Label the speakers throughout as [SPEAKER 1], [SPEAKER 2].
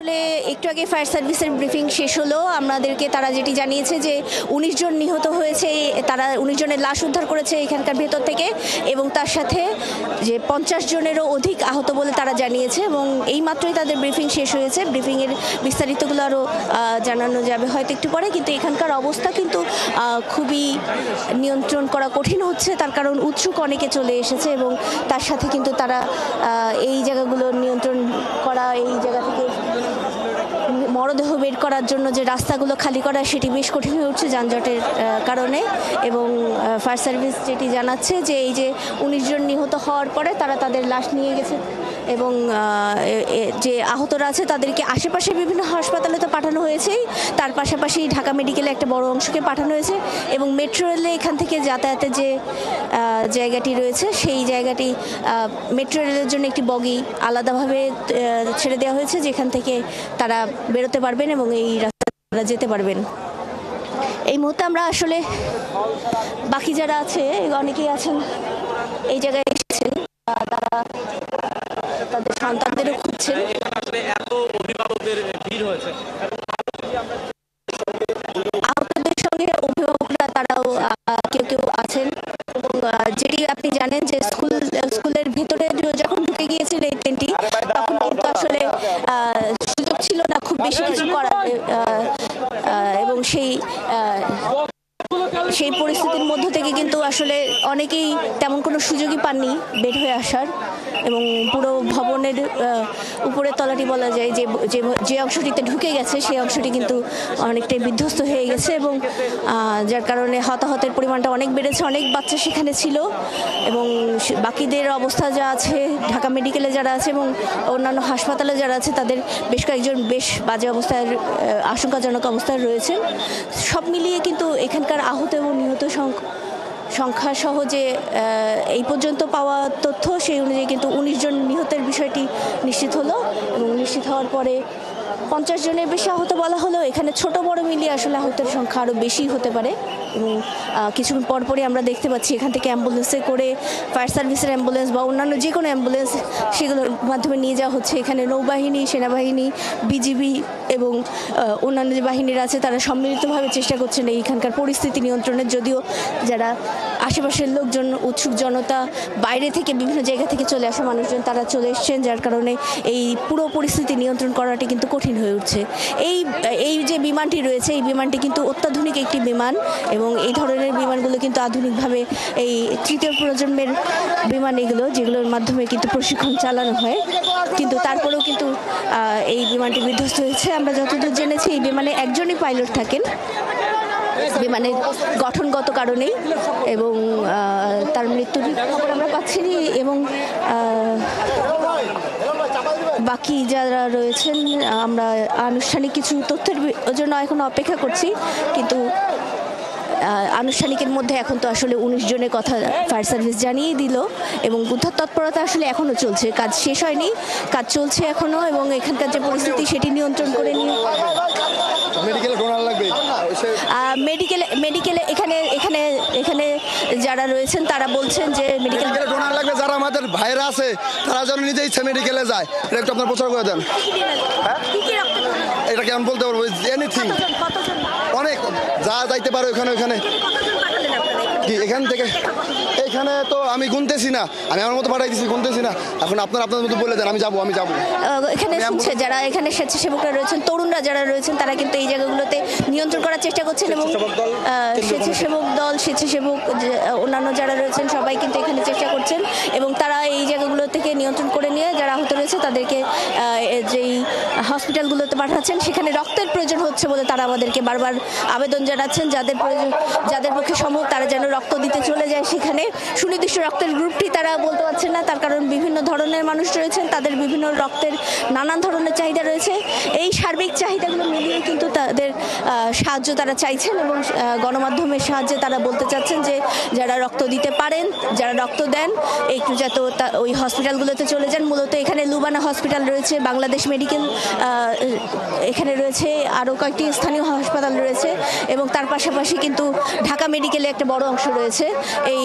[SPEAKER 1] আসলে একটু আগে ফায়ার সার্ভিসের ব্রিফিং শেষ হলো। আমাদেরকে তারা যেটি জানিয়েছে যে ১৯ জন নিহত হয়েছে, তারা ১৯ জনের লাশ উদ্ধার করেছে এখানকার ভেতর থেকে, এবং তার সাথে যে ৫০ জনেরও অধিক আহত বলে তারা জানিয়েছে। এবং এই মাত্রই তাদের ব্রিফিং শেষ হয়েছে। ব্রিফিংয়ের বিস্তারিতগুলো আরও জানানো যাবে হয়তো একটু পরে, কিন্তু এখানকার অবস্থা কিন্তু খুবই নিয়ন্ত্রণ করা কঠিন হচ্ছে। তার কারণ উৎসুক অনেকে চলে এসেছে এবং তার সাথে কিন্তু তারা এই জায়গাগুলো নিয়ন্ত্রণ করা, এই জায়গা থেকে মরদেহ বের করার জন্য যে রাস্তাগুলো খালি করা সেটি বেশ কঠিন হয়ে উঠছে যানজটের কারণে। এবং ফায়ার সার্ভিস যেটি জানাচ্ছে যে এই যে ১৯ জন নিহত হওয়ার পরে তারা তাদের লাশ নিয়ে গেছে এবং যে আহতরা আছে তাদেরকে আশেপাশে বিভিন্ন হাসপাতালে তো পাঠানো হয়েছেই, তার পাশাপাশি ঢাকা মেডিকেলে একটা বড় অংশকে পাঠানো হয়েছে। এবং মেট্রো রেলে এখান থেকে যাতায়াতের যে জায়গাটি রয়েছে সেই জায়গাটি মেট্রো রেলের জন্য একটি বগি আলাদাভাবে ছেড়ে দেওয়া হয়েছে, যেখান থেকে তারা বেরোতে পারবেন এবং এই রাস্তায় যেতে পারবেন। এই মুহূর্তে আমরা আসলে বাকি যারা আছে অনেকেই আছেন এই জায়গায় এসেছেন, তারা তাদের সন্তানদেরও খুঁজছেন। আহতদের সঙ্গে অভিভাবকরা তারাও কেউ কেউ আছেন। এবং যেটি আপনি জানেন যে স্কুলের ভেতরে যখন ঢুকে গিয়েছিল এই ট্রেনটি, তখন কিন্তু আসলে সুযোগ ছিল না খুব বেশি কিছু করার, এবং সেই পরিস্থিতির মধ্য থেকে কিন্তু আসলে অনেকেই তেমন কোনো সুযোগই পাননি বের হয়ে আসার। এবং পুরো ভবনের উপরের তলাটি বলা যায় যে অংশটিতে ঢুকে গেছে সেই অংশটি কিন্তু অনেকটাই বিধ্বস্ত হয়ে গেছে, এবং যার কারণে হতাহতের পরিমাণটা অনেক বেড়েছে। অনেক বাচ্চা সেখানে ছিল এবং বাকিদের অবস্থা যা আছে, ঢাকা মেডিকেলে যারা আছে এবং অন্যান্য হাসপাতালে যারা আছে তাদের বেশ কয়েকজন বেশ বাজে অবস্থায়, আশঙ্কাজনক অবস্থায় রয়েছেন। সব মিলিয়ে কিন্তু এখানকার আহত এবং নিহত সংখ্যা সহ যে এই পর্যন্ত পাওয়া তথ্য সেই অনুযায়ী কিন্তু ১৯ জন নিহতের বিষয়টি নিশ্চিত হলো। এবং নিশ্চিত হওয়ার পরে ৫০ জনের বেশি আহত বলা হলেও এখানে ছোট বড় মিলিয়ে আসলে আহতের সংখ্যা আরও বেশি হতে পারে। এবং কিছুক্ষণ পরপরই আমরা দেখতে পাচ্ছি এখান থেকে অ্যাম্বুলেন্সে করে, ফায়ার সার্ভিসের অ্যাম্বুলেন্স বা অন্যান্য যে কোনো অ্যাম্বুলেন্স সেগুলোর মাধ্যমে নিয়ে যাওয়া হচ্ছে। এখানে নৌবাহিনী, সেনাবাহিনী, বিজিবি এবং অন্যান্য যে বাহিনীরা আছে তারা সম্মিলিতভাবে চেষ্টা করছেন এইখানকার পরিস্থিতি নিয়ন্ত্রণের। যদিও যারা আশেপাশের লোকজন, উৎসুক জনতা, বাইরে থেকে বিভিন্ন জায়গা থেকে চলে আসা মানুষজন তারা চলে এসছেন, যার কারণে এই পুরো পরিস্থিতি নিয়ন্ত্রণ করাটি কিন্তু কঠিন হয়ে উঠছে। এই যে বিমানটি রয়েছে এই বিমানটি কিন্তু অত্যাধুনিক একটি বিমান, এবং এই ধরনের বিমানগুলো কিন্তু আধুনিকভাবে এই তৃতীয় প্রজন্মের বিমান এগুলো, যেগুলোর মাধ্যমে কিন্তু প্রশিক্ষণ চালানো হয়। কিন্তু তারপরেও কিন্তু এই বিমানটি বিধ্বস্ত হয়েছে। আমরা যতদূর জেনেছি এই বিমানে একজনই পাইলট থাকেন বিমানের গঠনগত কারণেই, এবং তার মৃত্যুর খবর আমরা পাচ্ছি। এবং বাকি যারা রয়েছেন আমরা আনুষ্ঠানিক কিছু তথ্যের জন্য এখন অপেক্ষা করছি, কিন্তু আনুষ্ঠানিকের মধ্যে এখন তো আসলে ১৯ জনের কথা ফায়ার সার্ভিস জানিয়ে দিল। এবং উদ্ধার তৎপরতা আসলে এখনও চলছে, কাজ শেষ হয়নি, কাজ চলছে এখনও। এবং এখানকার যে পরিস্থিতি সেটি নিয়ন্ত্রণ করে নিয়ে মেডিকেলে এখানে যারা রয়েছেন তারা বলছেন যে মেডিকেল
[SPEAKER 2] ডোনার লাগবে, যারা আমাদের ভাইরা আছে তারা যেন নিজে ইচ্ছে মেডিকেলে যায়। এটা একটু আপনার প্রচার করে দেন। এটা কেমন বলতে পারবো, এনিথিং, অনেক যা যাইতে পারে ওখানে কি এখান থেকে এখানে তো আমি গুনতেছি না, আমি আমার মতো পাঠাই দিচ্ছি, গুনতেছি না। এখন আপনার মতো বলে দেন, আমি যাবো।
[SPEAKER 1] এখানে শুনছে যারা এখানে স্বেচ্ছাসেবকরা রয়েছেন, তরুণরা যারা রয়েছেন তারা কিন্তু এই জায়গাগুলোতে নিয়ন্ত্রণ করার চেষ্টা করছেন। এবং স্বেচ্ছাসেবক অন্যান্য যারা রয়েছেন সবাই কিন্তু এখানে চেষ্টা করছেন, এবং তারা এই জায়গাগুলো থেকে নিয়ন্ত্রণ করে নিয়ে যারা আহত রয়েছে তাদেরকে যেই হসপিটালগুলোতে পাঠাচ্ছেন। সেখানে রক্তের প্রয়োজন হচ্ছে বলে তারা আমাদেরকে বারবার আবেদন জানাচ্ছেন, যাদের পক্ষে সম্ভব তারা যেন রক্ত দিতে চলে যায় সেখানে। সুনির্দিষ্ট রক্তের গ্রুপটি তারা বলতে পারছেন না, তার কারণ বিভিন্ন ধরনের মানুষ রয়েছেন, তাদের বিভিন্ন রক্তের নানান ধরনের চাহিদা রয়েছে। এই সার্বিক চাহিদাগুলো মিলিয়ে কিন্তু তাদের সাহায্য তারা চাইছেন, এবং গণমাধ্যমের সাহায্যে তারা বলতে চাচ্ছেন যে যারা রক্ত দিতে পারেন, যারা রক্ত দেন একটু যাতে ওই হসপিটালগুলোতে চলে যান। মূলত এখানে লুবানা হসপিটাল রয়েছে, বাংলাদেশ মেডিকেল এখানে রয়েছে আরও কয়েকটি স্থানীয় হাসপাতাল রয়েছে এবং তার পাশাপাশি কিন্তু ঢাকা মেডিকেলে একটা বড় অংশ রয়েছে। এই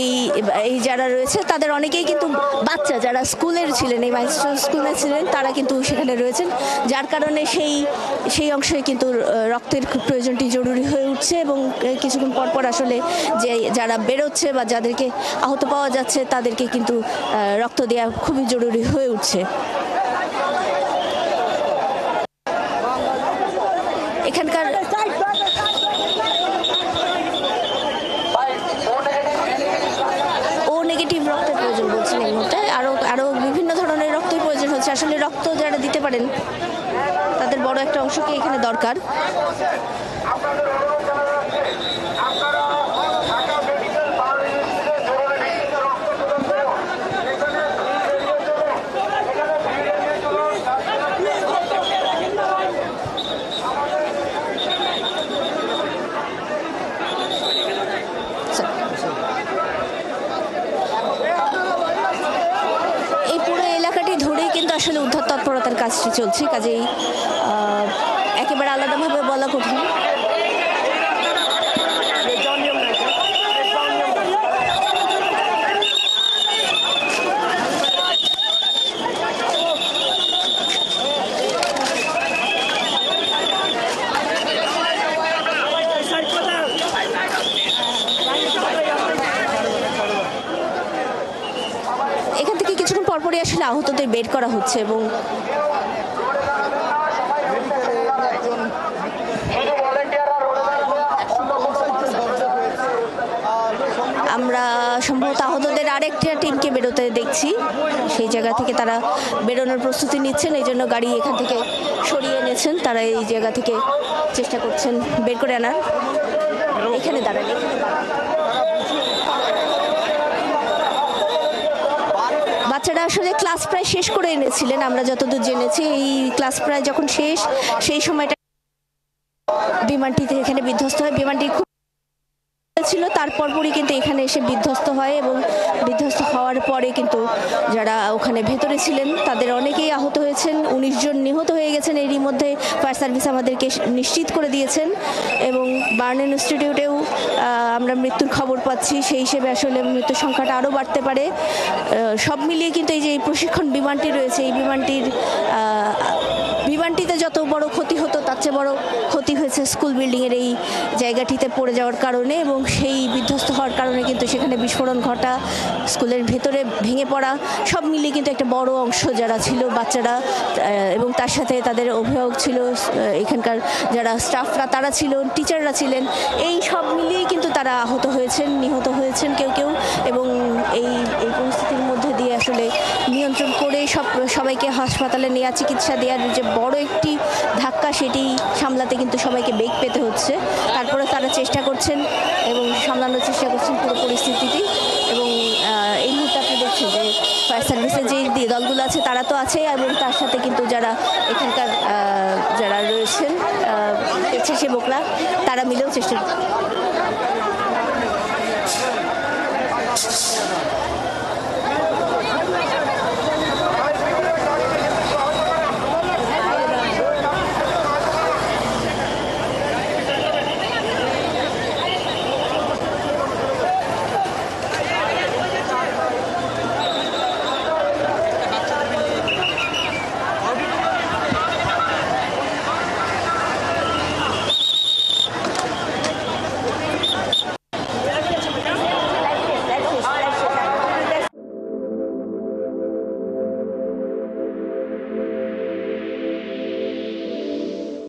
[SPEAKER 1] এই যারা রয়েছে তাদের অনেকেই কিন্তু বাচ্চা যারা স্কুলের ছিলেন, এই মাইলস্টোন স্কুলে ছিলেন, তারা কিন্তু সেখানে রয়েছেন, যার কারণে সেই অংশে কিন্তু রক্তের খুব প্রয়োজনটি জরুরি হয়ে উঠছে এবং কিছুক্ষণ পরপর আসলে যে যারা বেরোচ্ছে বা যাদেরকে আহত পাওয়া যাচ্ছে তাদেরকে কিন্তু রক্ত দেওয়া খুবই জরুরি হয়ে উঠছে। এখানকার ও নেগেটিভ রক্তের প্রয়োজন বলছেন এই মুহূর্তে, আরও বিভিন্ন ধরনের রক্তের প্রয়োজন হচ্ছে। আসলে রক্ত যারা দিতে পারেন তাদের বড় একটা অংশকে এখানে দরকার। এই পুরো এলাকাটি ধরেই কিন্তু আসলে উদ্ধার তৎপরতার কাজটি চলছে, কাজেই একেবারে আলাদাভাবে বলা কঠিন। এখান থেকে কিছুক্ষণ পরপরই আসলে আহতদের বের করা হচ্ছে এবং আমরা সম্ভবত আহতদের আরেকটা টিমকে বেরোতে দেখছি। সেই জায়গা থেকে তারা বেরোনোর প্রস্তুতি নিচ্ছেন, এই জন্য গাড়ি এখান থেকে সরিয়ে এনেছেন। তারা এই জায়গা থেকে চেষ্টা করছেন বের করে আনার। এখানে দাঁড়ান, বাচ্চারা আসলে ক্লাস প্রায় শেষ করে এনেছিলেন, আমরা যতদূর জেনেছি। এই ক্লাস প্রায় যখন শেষ, সেই সময়টা বিমানটিতে এখানে বিধ্বস্ত হয়। বিমানটি খুব ছিল, তারপরই কিন্তু এখানে এসে বিধ্বস্ত হয় এবং বিধ্বস্ত হওয়ার পরে কিন্তু যারা ওখানে ভেতরে ছিলেন তাদের অনেকেই আহত হয়েছেন, 19 জন নিহত হয়ে গেছেন। এরই মধ্যে ফায়ার সার্ভিস আমাদেরকে নিশ্চিত করে দিয়েছেন এবং বার্ন ইনস্টিটিউটেও আমরা মৃত্যুর খবর পাচ্ছি। সেই হিসেবে আসলে মৃত্যুর সংখ্যাটা আরও বাড়তে পারে। সব মিলিয়ে কিন্তু এই যে প্রশিক্ষণ বিমানটি রয়েছে, এই বিমানটিতে যত বড় ক্ষতি হতো তার চেয়ে বড় ক্ষতি হয়েছে স্কুল বিল্ডিংয়ের এই জায়গাটিতে পড়ে যাওয়ার কারণে এবং সেই বিধ্বস্ত হওয়ার কারণে কিন্তু সেখানে বিস্ফোরণ ঘটা, স্কুলের ভেতরে ভেঙে পড়া, সব মিলিয়ে কিন্তু একটা বড় অংশ যারা ছিল বাচ্চারা এবং তার সাথে তাদের অভিভাবক ছিল, এখানকার যারা স্টাফরা তারা ছিল, টিচাররা ছিলেন, এই সব মিলিয়েই কিন্তু তারা আহত হয়েছেন, নিহত হয়েছেন কেউ এবং এই পরিস্থিতির মধ্যে দিয়ে আসলে নিয়ন্ত্রণ করে সবাইকে হাসপাতালে নেওয়া, চিকিৎসা দেওয়ার যে বড় একটি ধাক্কা, সেটি সামলাতে কিন্তু সবাইকে বেগ পেতে হচ্ছে। তারপরে তারা চেষ্টা করছেন এবং সামলানোর চেষ্টা করছেন পুরো পরিস্থিতিটি। এবং এই মুহূর্তে আপনি দেখছেন যে ফায়ার সার্ভিসের যে দলগুলো আছে তারা তো আছে এবং তার সাথে কিন্তু যারা এখানকার যারা রয়েছেন স্বেচ্ছাসেবকরা, তারা মিলেও চেষ্টা